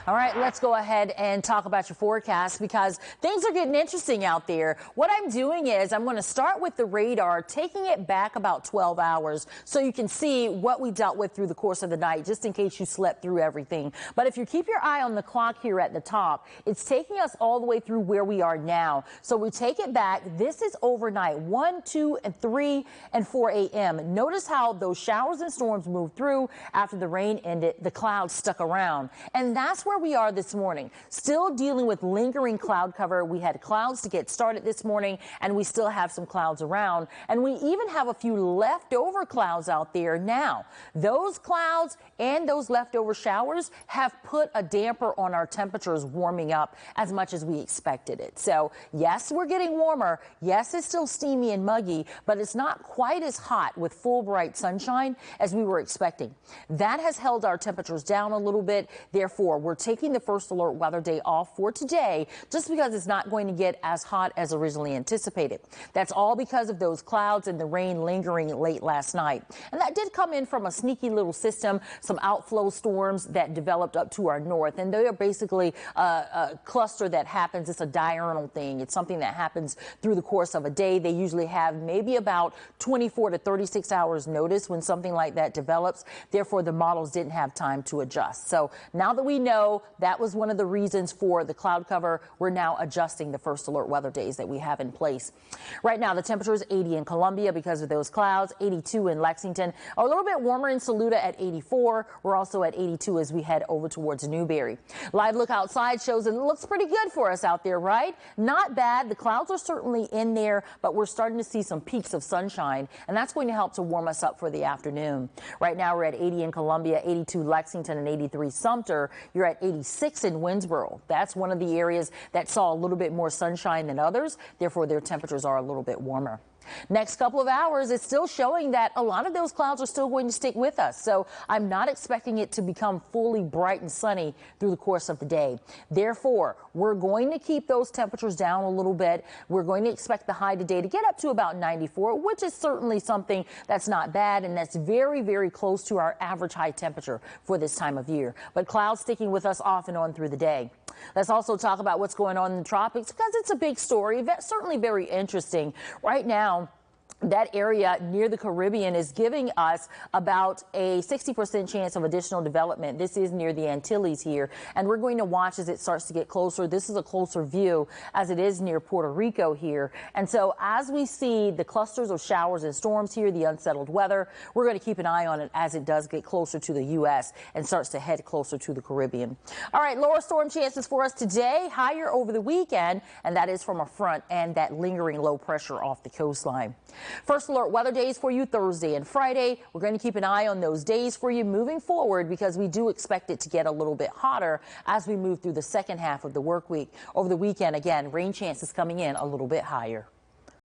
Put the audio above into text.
All right, let's go ahead and talk about your forecast because things are getting interesting out there. What I'm doing is I'm going to start with the radar, taking it back about 12 hours so you can see what we dealt with through the course of the night, just in case you slept through everything. But if you keep your eye on the clock here at the top, it's taking us all the way through where we are now. So we take it back. This is overnight, 1, 2, and 3, and 4 a.m. Notice how those showers and storms moved through after the rain ended. The clouds stuck around. And that's where we are this morning, still dealing with lingering cloud cover. We had clouds to get started this morning, and we still have some clouds around, and we even have a few leftover clouds out there now. Those clouds and those leftover showers have put a damper on our temperatures warming up as much as we expected it. So yes, we're getting warmer. Yes, it's still steamy and muggy, but it's not quite as hot with full bright sunshine as we were expecting. That has held our temperatures down a little bit. Therefore, we're taking the first alert weather day off for today just because it's not going to get as hot as originally anticipated. That's all because of those clouds and the rain lingering late last night. And that did come in from a sneaky little system, some outflow storms that developed up to our north. And they are basically a cluster that happens. It's a diurnal thing. It's something that happens through the course of a day. They usually have maybe about 24 to 36 hours notice when something like that develops. Therefore, the models didn't have time to adjust. So now that we know that was one of the reasons for the cloud cover, we're now adjusting the first alert weather days that we have in place. Right now, the temperature is 80 in Columbia because of those clouds, 82 in Lexington, a little bit warmer in Saluda at 84. We're also at 82 as we head over towards Newberry. Live look outside shows it looks pretty good for us out there, right? Not bad. The clouds are certainly in there, but we're starting to see some peaks of sunshine, and that's going to help to warm us up for the afternoon. Right now, we're at 80 in Columbia, 82 Lexington, and 83 Sumter. You're at 86 in Winsboro. That's one of the areas that saw a little bit more sunshine than others. Therefore, their temperatures are a little bit warmer. Next couple of hours, it's still showing that a lot of those clouds are still going to stick with us. So I'm not expecting it to become fully bright and sunny through the course of the day. Therefore, we're going to keep those temperatures down a little bit. We're going to expect the high today to get up to about 94, which is certainly something that's not bad. And that's very, very close to our average high temperature for this time of year. But clouds sticking with us off and on through the day. Let's also talk about what's going on in the tropics because it's a big story. That's certainly very interesting. Right now, that area near the Caribbean is giving us about a 60% chance of additional development. This is near the Antilles here, and we're going to watch as it starts to get closer. This is a closer view as it is near Puerto Rico here. And so as we see the clusters of showers and storms here, the unsettled weather, we're going to keep an eye on it as it does get closer to the U.S. and starts to head closer to the Caribbean. All right, lower storm chances for us today, higher over the weekend, and that is from a front and that lingering low pressure off the coastline. First alert weather days for you Thursday and Friday. We're going to keep an eye on those days for you moving forward because we do expect it to get a little bit hotter as we move through the second half of the work week. Over the weekend, again, rain chances coming in a little bit higher.